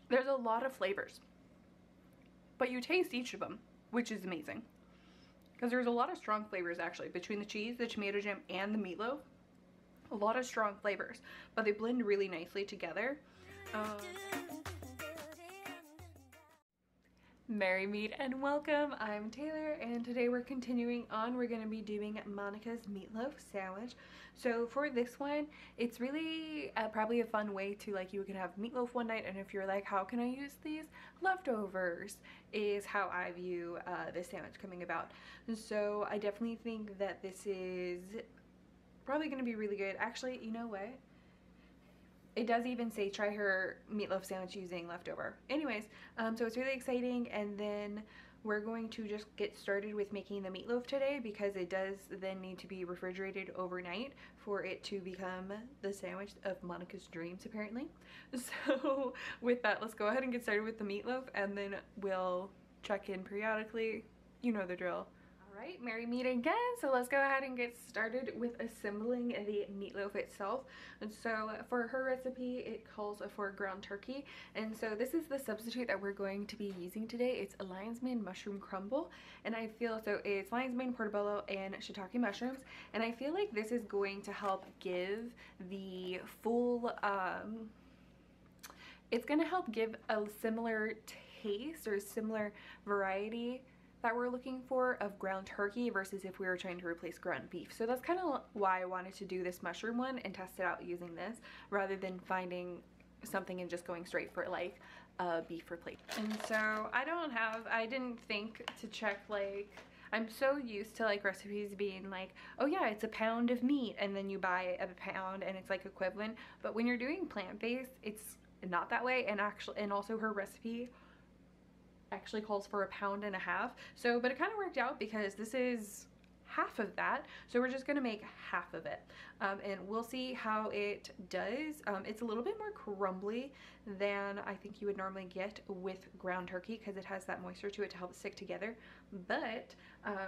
There's a lot of flavors, but you taste each of them, which is amazing. Because there's a lot of strong flavors actually between the cheese, the tomato jam, and the meatloaf. A lot of strong flavors, but they blend really nicely together. Merry meet and welcome. I'm Taylor, and today we're continuing on. We're going to be doing Monica's meatloaf sandwich. So for this one, it's really probably a fun way to, like, you can have meatloaf one night, and if you're like, how can I use these leftovers, is how I view this sandwich coming about. And so I definitely think that this is probably going to be really good. Actually, you know what? It does even say try her meatloaf sandwich using leftover. Anyways, so it's really exciting, and then we're going to just get started with making the meatloaf today, because it does then need to be refrigerated overnight for it to become the sandwich of Monica's dreams, apparently. So with that, let's go ahead and get started with the meatloaf, and then we'll check in periodically. You know the drill. Alright, merry meet again. So let's go ahead and get started with assembling the meatloaf itself. And so for her recipe, it calls for ground turkey. And so this is the substitute that we're going to be using today. It's a lion's mane mushroom crumble. And I feel, so it's lion's mane, portobello, and shiitake mushrooms. And I feel like this is going to help give the full, it's going to help give a similar taste or similar variety that we're looking for of ground turkey versus if we were trying to replace ground beef. So that's kind of why I wanted to do this mushroom one and test it out using this rather than finding something and just going straight for like a beef replacement. And so I didn't think to check, like, I'm so used to like recipes being like, oh yeah, it's a pound of meat, and then you buy a pound and it's like equivalent. But when you're doing plant-based, it's not that way. And also her recipe actually calls for 1.5 pounds. So, but it kind of worked out because this is half of that, so we're just gonna make half of it, and we'll see how it does. It's a little bit more crumbly than I think you would normally get with ground turkey because it has that moisture to it to help it stick together, but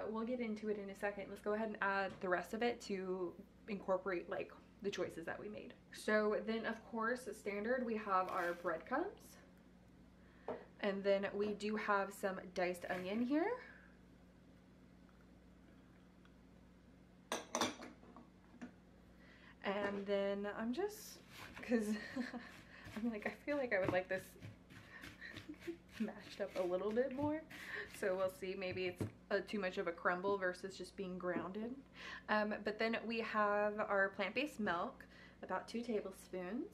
we'll get into it in a second. Let's go ahead and add the rest of it to incorporate like the choices that we made. So then, of course, standard, we have our breadcrumbs. And then we do have some diced onion here. And then I'm just, because I'm like, I feel like I would like this mashed up a little bit more. So we'll see, maybe it's too much of a crumble versus just being grounded. But then we have our plant-based milk, about 2 tablespoons.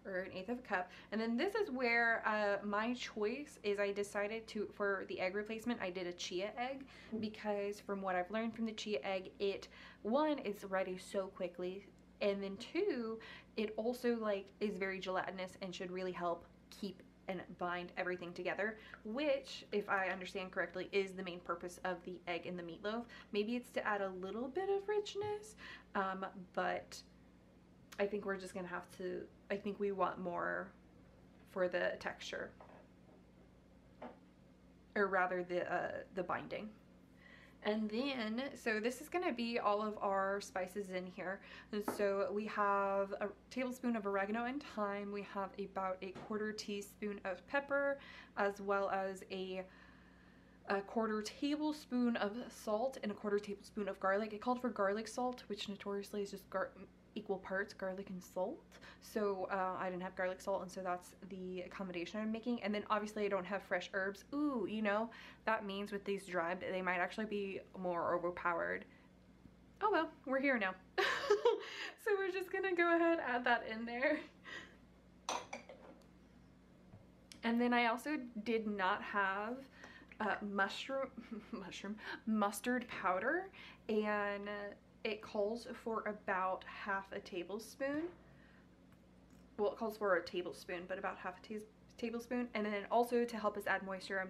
Or 1/8 of a cup. And then this is where my choice is, I decided to, for the egg replacement, I did a chia egg, because from what I've learned from the chia egg, it, one, is ready so quickly, and then 2, it also like is very gelatinous and should really help keep and bind everything together, which, if I understand correctly, is the main purpose of the egg in the meatloaf. Maybe it's to add a little bit of richness, but I think we're just gonna have to, I think we want more for the texture, or rather the binding. And then, so this is gonna be all of our spices in here. And so we have a tablespoon of oregano and thyme. We have about 1/4 teaspoon of pepper, as well as a 1/4 tablespoon of salt and 1/4 tablespoon of garlic. It called for garlic salt, which notoriously is just equal parts garlic and salt. So I didn't have garlic salt, and so that's the accommodation I'm making. And then obviously I don't have fresh herbs. Ooh, you know, that means with these dried, they might actually be more overpowered. Oh well, we're here now. So we're just gonna go ahead, add that in there. And then I also did not have mustard powder, and it calls for about 1/2 tablespoon. Well, it calls for a tablespoon, but about 1/2 tablespoon. And then also to help us add moisture,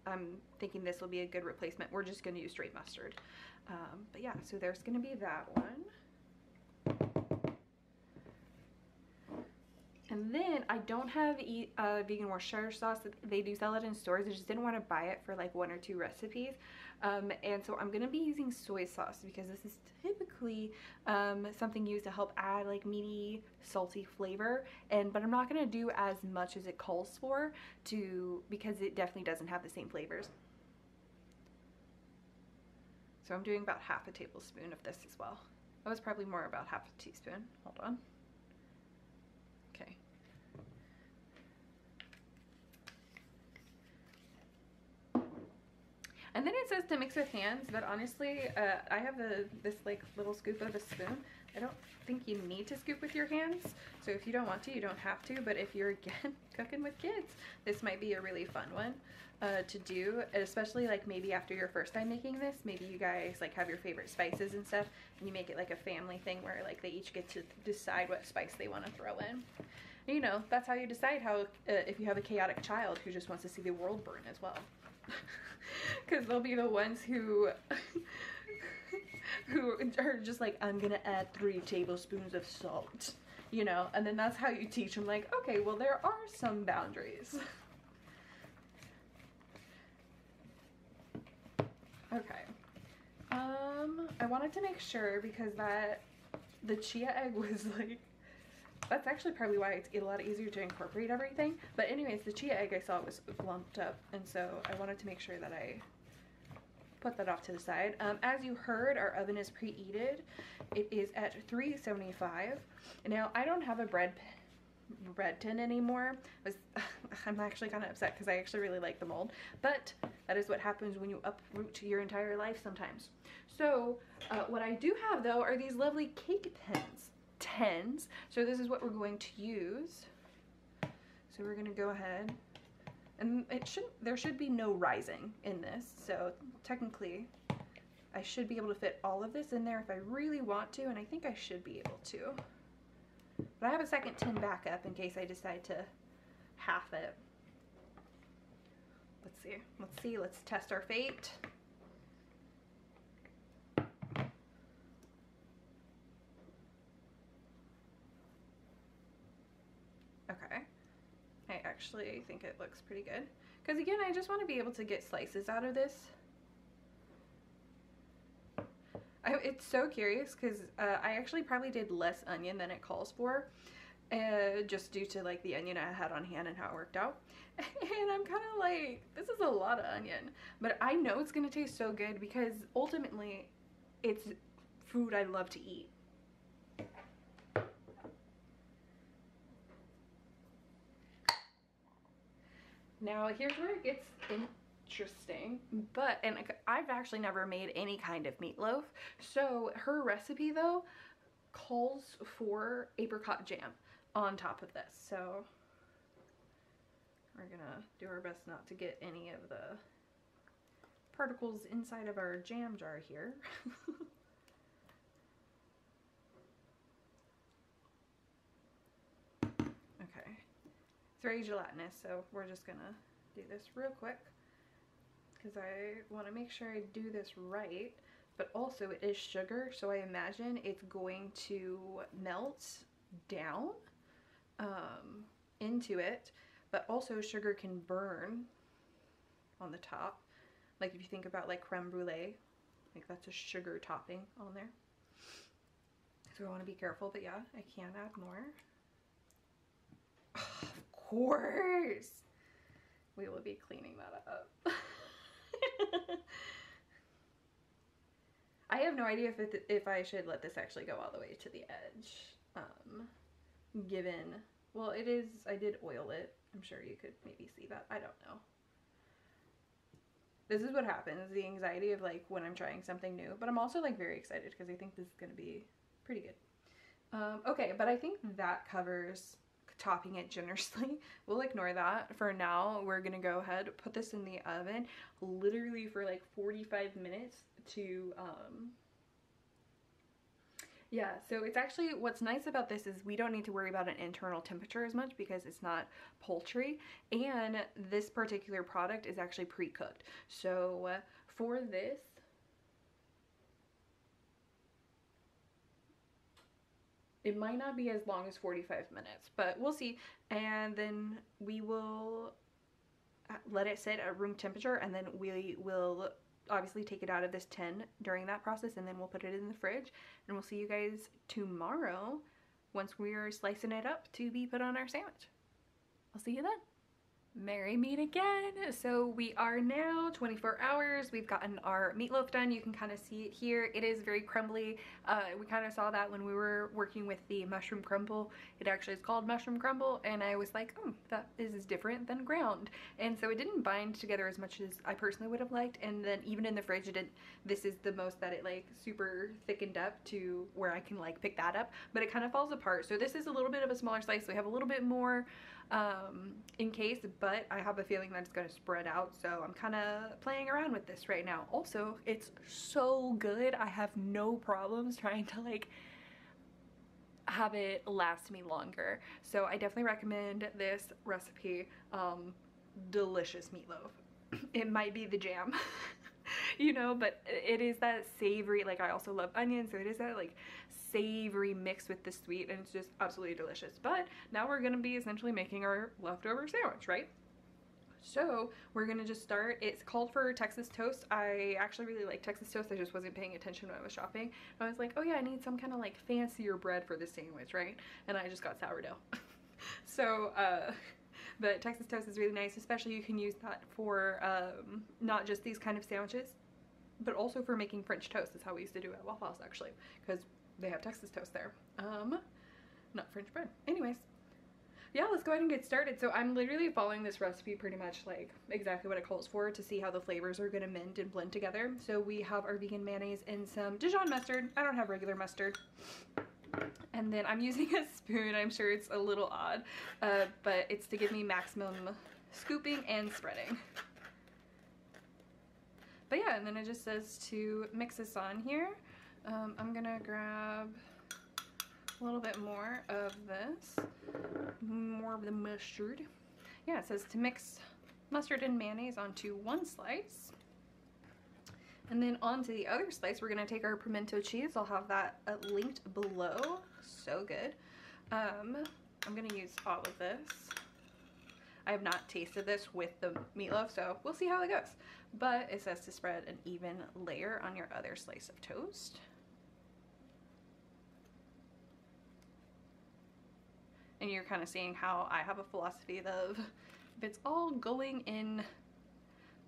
I'm thinking this will be a good replacement. We're just going to use straight mustard. But yeah, so there's going to be that one. And then I don't have vegan Worcestershire sauce. They do sell it in stores. I just didn't want to buy it for like 1 or 2 recipes. And so I'm going to be using soy sauce because this is typically something used to help add like meaty, salty flavor. But I'm not going to do as much as it calls for because it definitely doesn't have the same flavors. So I'm doing about half a tablespoon of this as well. That was probably more about half a teaspoon. Hold on. Okay. And then it says to mix with hands, but honestly, I have this like little scoop of a spoon. I don't think you need to scoop with your hands. So if you don't want to, you don't have to. But if you're, again, cooking with kids, this might be a really fun one to do, especially like maybe after your first time making this. Maybe you guys like have your favorite spices and stuff, and you make it like a family thing where like they each get to decide what spice they want to throw in. And, you know, that's how you decide how if you have a chaotic child who just wants to see the world burn as well. Because they'll be the ones who are just like, I'm gonna add 3 tablespoons of salt, you know, and then that's how you teach them, like, okay, well, there are some boundaries. Okay. I wanted to make sure because the chia egg was like, that's actually probably why it's a lot easier to incorporate everything. But anyways, the chia egg I saw was lumped up, and so I wanted to make sure that I put that off to the side. As you heard, our oven is preheated. It is at 375. Now, I don't have a bread tin anymore. I'm actually kind of upset because I actually really like the mold, but that is what happens when you uproot your entire life sometimes. So what I do have though are these lovely cake tins. So this is what we're going to use. So we're going to go ahead, and there should be no rising in this, so technically I should be able to fit all of this in there if I really want to, and I think I should be able to. But I have a second tin backup in case I decide to half it. Let's see, let's test our fate. Okay, I actually think it looks pretty good. Because again, I just want to be able to get slices out of this. It's so curious because I actually probably did less onion than it calls for, just due to like the onion I had on hand and how it worked out. And I'm kind of like, this is a lot of onion, but I know it's gonna taste so good because ultimately it's food I love to eat. Now here's where it gets interesting, and I've actually never made any kind of meatloaf. So her recipe though calls for apricot jam on top of this. So we're gonna do our best not to get any of the particles inside of our jam jar here. Okay, it's very gelatinous, so we're just gonna do this real quick because I want to make sure I do this right, but also it is sugar, so I imagine it's going to melt down into it, but also sugar can burn on the top. Like if you think about like creme brulee, like that's a sugar topping on there. So I want to be careful, but yeah, I can add more. Oh, of course! We will be cleaning that up. I have no idea if I should let this actually go all the way to the edge, given, well, it is, I did oil it. I'm sure you could maybe see that. I don't know. This is what happens, the anxiety of like when I'm trying something new, but I'm also like very excited because I think this is going to be pretty good. Okay, but I think that covers topping it generously. We'll ignore that for now. We're gonna go ahead, put this in the oven literally for like 45 minutes to yeah, so it's actually, what's nice about this is we don't need to worry about an internal temperature as much because it's not poultry, and this particular product is actually pre-cooked. So for this, it might not be as long as 45 minutes, but we'll see. And then we will let it sit at room temperature, and then we will obviously take it out of this tin during that process, and then we'll put it in the fridge, and we'll see you guys tomorrow once we're slicing it up to be put on our sandwich. I'll see you then. Merry meet again. So we are now 24 hours. We've gotten our meatloaf done. You can kind of see it here. It is very crumbly. We kind of saw that when we were working with the mushroom crumble. It actually is called mushroom crumble, and I was like, oh, that is different than ground. And so it didn't bind together as much as I personally would have liked. And then even in the fridge, it didn't. This is the most that it like super thickened up to where I can like pick that up, but it kind of falls apart. So this is a little bit of a smaller slice. We have a little bit more in case, but I have a feeling that it's going to spread out, so I'm kind of playing around with this right now. Also, it's so good. I have no problems trying to like have it last me longer, so I definitely recommend this recipe. Delicious meatloaf. It might be the jam you know, but it is that savory, like I also love onions, so it is that like savory mix with the sweet, and it's just absolutely delicious. But now we're gonna be essentially making our leftover sandwich, right? So we're gonna just start. It's called for Texas toast. I actually really like Texas toast. I just wasn't paying attention when I was shopping. I was like, oh yeah, I need some kind of like fancier bread for this sandwich, right? And I just got sourdough. So but Texas toast is really nice, especially you can use that for not just these kind of sandwiches, but also for making French toast. Is how we used to do it at Waffle House, actually, because they have Texas toast there. Not French bread. Anyways, yeah, let's go ahead and get started. So I'm literally following this recipe pretty much like exactly what it calls for to see how the flavors are gonna mend and blend together. So we have our vegan mayonnaise and some Dijon mustard. I don't have regular mustard. And then I'm using a spoon. I'm sure it's a little odd, but it's to give me maximum scooping and spreading. But yeah, and then it just says to mix this on here. I'm gonna grab a little bit more of this, more of the mustard. Yeah, it says to mix mustard and mayonnaise onto one slice. And then onto the other slice, we're gonna take our pimento cheese. I'll have that linked below. So good. I'm gonna use all of this. I have not tasted this with the meatloaf, so we'll see how it goes. But it says to spread an even layer on your other slice of toast. And you're kind of seeing how I have a philosophy of if it's all going in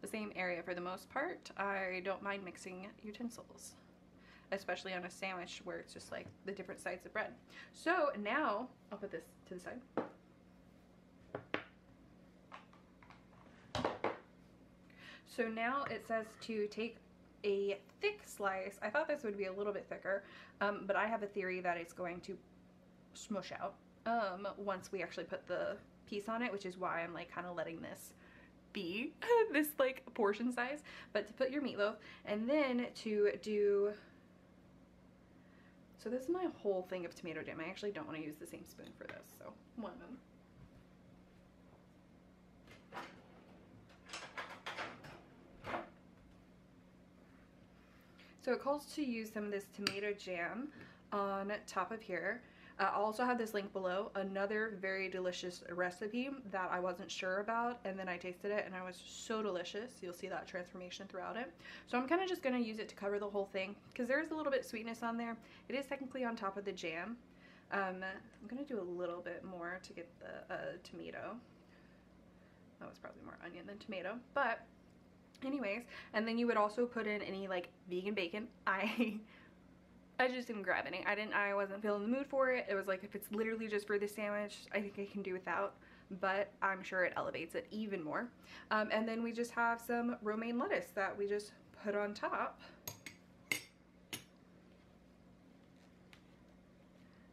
the same area for the most part, I don't mind mixing utensils, especially on a sandwich where it's just like the different sides of bread. So now I'll put this to the side. So now it says to take a thick slice. I thought this would be a little bit thicker, but I have a theory that it's going to smush out once we actually put the piece on it, which is why I'm like kind of letting this be this like portion size. But to put your meatloaf, and then to do, so this is my whole thing of tomato jam. I actually don't want to use the same spoon for this, so one moment. So it calls to use some of this tomato jam on top of here. I also have this link below, another very delicious recipe that I wasn't sure about, and then I tasted it and I was so delicious. You'll see that transformation throughout it. So I'm kind of just going to use it to cover the whole thing because there is a little bit of sweetness on there. It is technically on top of the jam. I'm going to do a little bit more to get the tomato. That was probably more onion than tomato, but anyways. And then you would also put in any like vegan bacon. I just didn't grab any. I wasn't feeling the mood for it. It was like, if it's literally just for this sandwich, I think I can do without, but I'm sure it elevates it even more. And then we just have some romaine lettuce that we just put on top.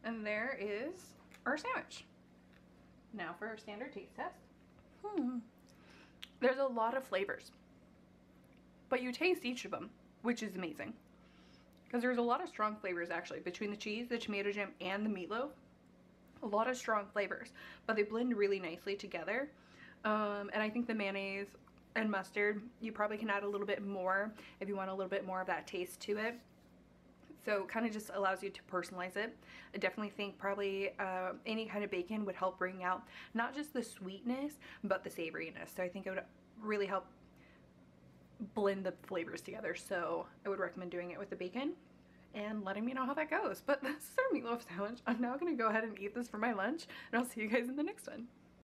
And there is our sandwich. Now for our standard taste test. There's a lot of flavors, but you taste each of them, which is amazing. Because there's a lot of strong flavors actually between the cheese, the tomato jam, and the meatloaf. A lot of strong flavors, but they blend really nicely together. And I think the mayonnaise and mustard, you probably can add a little bit more if you want a little bit more of that taste to it. So kind of just allows you to personalize it. I definitely think probably any kind of bacon would help bring out not just the sweetness, but the savoriness. So I think it would really help blend the flavors together. So I would recommend doing it with the bacon and letting me know how that goes. But this is our meatloaf sandwich. I'm now gonna go ahead and eat this for my lunch, and I'll see you guys in the next one.